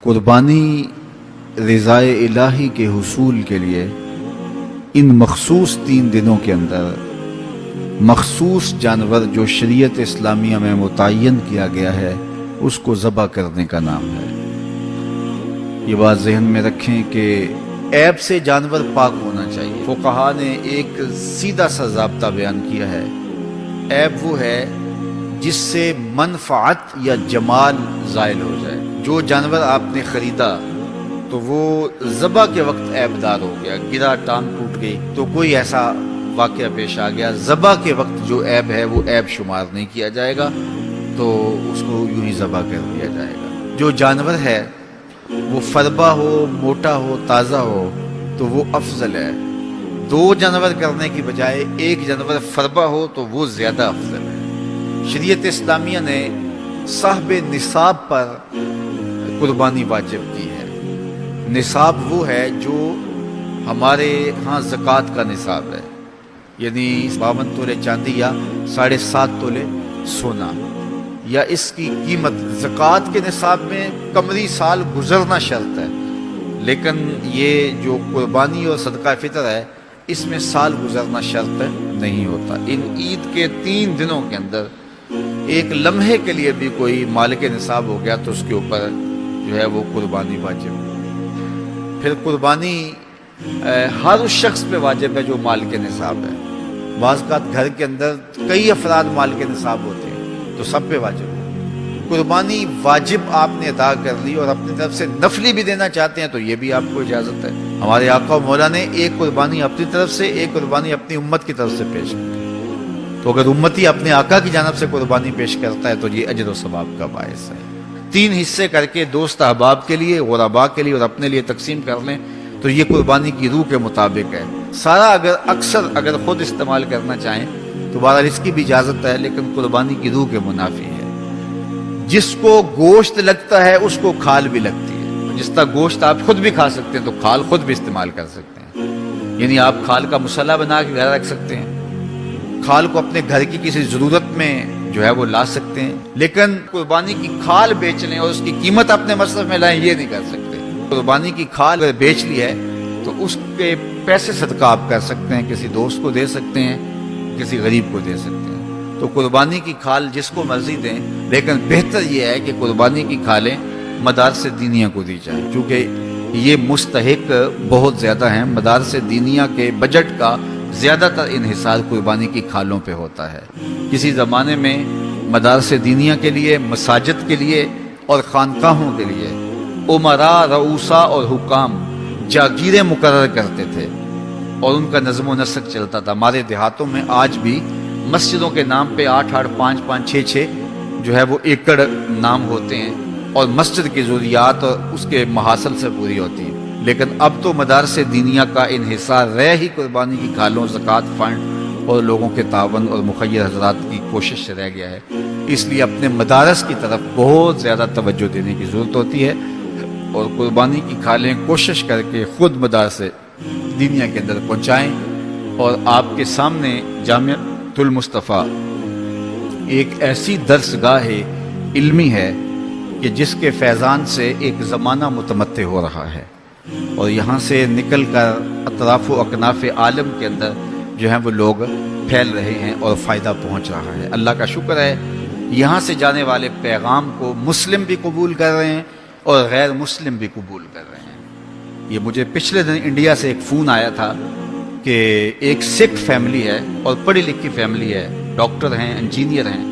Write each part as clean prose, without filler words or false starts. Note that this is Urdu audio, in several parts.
قربانی رضائے الہی کے حصول کے لیے ان مخصوص 3 دنوں کے اندر مخصوص جانور جو شریعت اسلامیہ میں متعین کیا گیا ہے اس کو ذبح کرنے کا نام ہے۔ یہ بات ذہن میں رکھیں کہ عیب سے جانور پاک ہونا چاہیے۔ فقہا نے ایک سیدھا سا ضابطہ بیان کیا ہے، عیب وہ ہے جس سے منفعت یا جمال زائل ہو جائے۔ جو جانور آپ نے خریدا تو وہ ذبح کے وقت عیب دار ہو گیا، گرا، ٹانگ ٹوٹ گئی تو کوئی ایسا واقعہ پیش آ گیا، ذبح کے وقت جو عیب ہے وہ عیب شمار نہیں کیا جائے گا، تو اس کو یوں ہی ذبح کر دیا جائے گا۔ جو جانور ہے وہ فربا ہو، موٹا ہو، تازہ ہو تو وہ افضل ہے۔ 2 جانور کرنے کی بجائے 1 جانور فربا ہو تو وہ زیادہ افضل ہے۔ شریعت اسلامیہ نے صاحب نصاب پر قربانی واجب کی ہے۔ نصاب وہ ہے جو ہمارے ہاں زکوٰۃ کا نصاب ہے، یعنی 52 تولے چاندی یا 7.5 تولے سونا، یا اس کی قیمت۔ زکوٰۃ کے نصاب میں قمری سال گزرنا شرط ہے، لیکن یہ جو قربانی اور صدقہ فطر ہے اس میں سال گزرنا شرط نہیں ہوتا۔ ان عید کے 3 دنوں کے اندر ایک لمحے کے لیے بھی کوئی مالک نصاب ہو گیا تو اس کے اوپر جو ہے وہ قربانی واجب ہے۔ پھر قربانی ہر اس شخص پہ واجب ہے جو مالک نصاب ہے۔ بعض اوقات گھر کے اندر کئی افراد مالک نصاب ہوتے ہیں تو سب پہ واجب ہے۔ قربانی واجب آپ نے ادا کر لی اور اپنی طرف سے نفلی بھی دینا چاہتے ہیں تو یہ بھی آپ کو اجازت ہے۔ ہمارے آقا و مولا نے ایک قربانی اپنی طرف سے، ایک قربانی اپنی امت کی طرف سے پیش کی، تو اگر امتی اپنے آقا کی جانب سے قربانی پیش کرتا ہے تو یہ اجر و ثواب کا باعث ہے۔ 3 حصے کر کے دوست احباب کے لیے، غرباء کے لیے اور اپنے لیے تقسیم کر لیں تو یہ قربانی کی روح کے مطابق ہے۔ سارا اگر خود استعمال کرنا چاہیں تو بہرحال اس کی بھی اجازت ہے، لیکن قربانی کی روح کے منافی ہے۔ جس کو گوشت لگتا ہے اس کو کھال بھی لگتی ہے۔ جس طرح گوشت آپ خود بھی کھا سکتے ہیں تو کھال خود بھی استعمال کر سکتے ہیں، یعنی آپ کھال کا مسلح بنا کے گھر رکھ سکتے ہیں، کھال کو اپنے گھر کی کسی ضرورت میں جو ہے وہ لا سکتے ہیں، لیکن قربانی کی کھال بیچ لیں اور اس کی قیمت اپنے مصرف میں لائیں، یہ نہیں کر سکتے۔ قربانی کی کھال اگر بیچ لی ہے تو اس کے پیسے صدقہ آپ کر سکتے ہیں، کسی دوست کو دے سکتے ہیں، کسی غریب کو دے سکتے ہیں۔ تو قربانی کی کھال جس کو مرضی دیں، لیکن بہتر یہ ہے کہ قربانی کی کھالیں مدارس دینیہ کو دی جائیں، کیونکہ یہ مستحق بہت زیادہ ہیں۔ مدارس دینیہ کے بجٹ کا زیادہ تر انحصار قربانی کی کھالوں پہ ہوتا ہے۔ کسی زمانے میں مدارس دینیہ کے لیے، مساجد کے لیے اور خانقاہوں کے لیے امراء، رؤوسا اور حکام جاگیریں مقرر کرتے تھے اور ان کا نظم و نسق چلتا تھا۔ ہمارے دیہاتوں میں آج بھی مسجدوں کے نام پہ 8-8، 5-5، 6-6 جو ہے وہ ایکڑ نام ہوتے ہیں اور مسجد کی ضروریات اور اس کے محاصل سے پوری ہوتی ہیں، لیکن اب تو مدارس دینیہ کا انحصار رہ ہی قربانی کی کھالوں، زکوٰۃ فنڈ اور لوگوں کے تعاون اور مخیر حضرات کی کوشش سے رہ گیا ہے۔ اس لیے اپنے مدارس کی طرف بہت زیادہ توجہ دینے کی ضرورت ہوتی ہے اور قربانی کی کھالیں کوشش کر کے خود مدارس دینیہ کے اندر پہنچائیں۔ اور آپ کے سامنے جامعۃ المصطفیٰ ایک ایسی درسگاہ علمی ہے کہ جس کے فیضان سے ایک زمانہ متمتع ہو رہا ہے، اور یہاں سے نکل کر اطراف و اکناف عالم کے اندر جو ہیں وہ لوگ پھیل رہے ہیں اور فائدہ پہنچ رہا ہے۔ اللہ کا شکر ہے، یہاں سے جانے والے پیغام کو مسلم بھی قبول کر رہے ہیں اور غیر مسلم بھی قبول کر رہے ہیں۔ یہ مجھے پچھلے دن انڈیا سے ایک فون آیا تھا کہ ایک سکھ فیملی ہے اور پڑھی لکھی فیملی ہے، ڈاکٹر ہیں، انجینئر ہیں،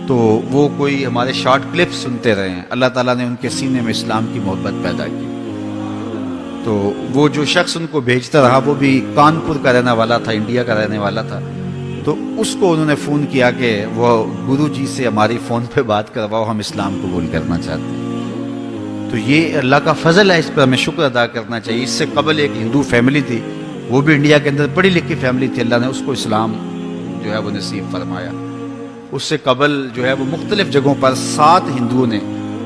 تو وہ کوئی ہمارے شارٹ کلپ سنتے رہے ہیں۔ اللہ تعالیٰ نے ان کے سینے میں اسلام کی محبت پیدا کی، تو وہ جو شخص ان کو بھیجتا رہا وہ بھی کانپور کا رہنے والا تھا، انڈیا کا رہنے والا تھا، تو اس کو انہوں نے فون کیا کہ وہ گرو جی سے ہماری فون پہ بات کرواؤ، ہم اسلام قبول کرنا چاہتے ہیں۔ تو یہ اللہ کا فضل ہے، اس پر ہمیں شکر ادا کرنا چاہیے۔ اس سے قبل ایک ہندو فیملی تھی، وہ بھی انڈیا کے اندر پڑھی لکھی فیملی تھی، اللہ نے اس کو اسلام جو ہے وہ نصیب فرمایا۔ اس سے قبل جو ہے وہ مختلف جگہوں پر 7 ہندوؤں نے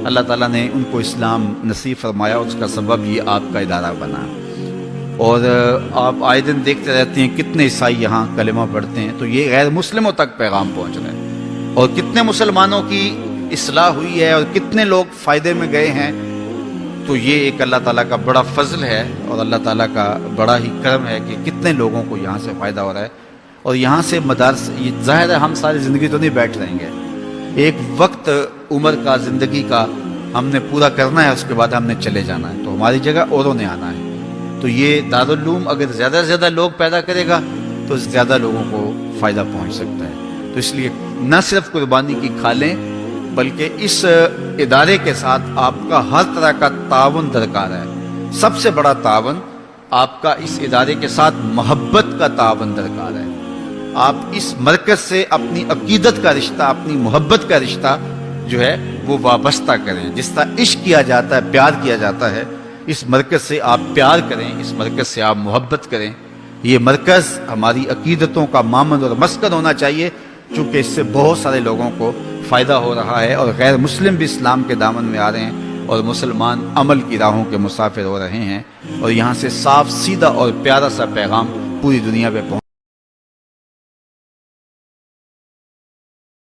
اللہ تعالیٰ نے ان کو اسلام نصیب فرمایا، اور اس کا سبب یہ آپ کا ادارہ بنا۔ اور آپ آئے دن دیکھتے رہتے ہیں کتنے عیسائی یہاں کلمہ پڑھتے ہیں، تو یہ غیر مسلموں تک پیغام پہنچ رہا ہے، اور کتنے مسلمانوں کی اصلاح ہوئی ہے اور کتنے لوگ فائدے میں گئے ہیں، تو یہ ایک اللہ تعالیٰ کا بڑا فضل ہے اور اللہ تعالیٰ کا بڑا ہی کرم ہے کہ کتنے لوگوں کو یہاں سے فائدہ ہو رہا ہے. اور یہاں سے مدارس، یہ ظاہر ہے ہم ساری زندگی تو نہیں بیٹھ رہیں گے، ایک وقت عمر کا، زندگی کا ہم نے پورا کرنا ہے، اس کے بعد ہم نے چلے جانا ہے، تو ہماری جگہ اوروں نے آنا ہے. تو یہ دارالعلوم اگر زیادہ سے زیادہ لوگ پیدا کرے گا تو زیادہ لوگوں کو فائدہ پہنچ سکتا ہے. تو اس لیے نہ صرف قربانی کی کھالیں بلکہ اس ادارے کے ساتھ آپ کا ہر طرح کا تعاون درکار ہے. سب سے بڑا تعاون آپ کا اس ادارے کے ساتھ محبت کا تعاون درکار ہے. آپ اس مرکز سے اپنی عقیدت کا رشتہ، اپنی محبت کا رشتہ جو ہے وہ وابستہ کریں. جس طرح عشق کیا جاتا ہے، پیار کیا جاتا ہے، اس مرکز سے آپ پیار کریں، اس مرکز سے آپ محبت کریں. یہ مرکز ہماری عقیدتوں کا مامن اور مسکن ہونا چاہیے، چونکہ اس سے بہت سارے لوگوں کو فائدہ ہو رہا ہے اور غیر مسلم بھی اسلام کے دامن میں آ رہے ہیں اور مسلمان عمل کی راہوں کے مسافر ہو رہے ہیں، اور یہاں سے صاف سیدھا اور پیارا سا پیغام پوری دنیا پہ پہنچ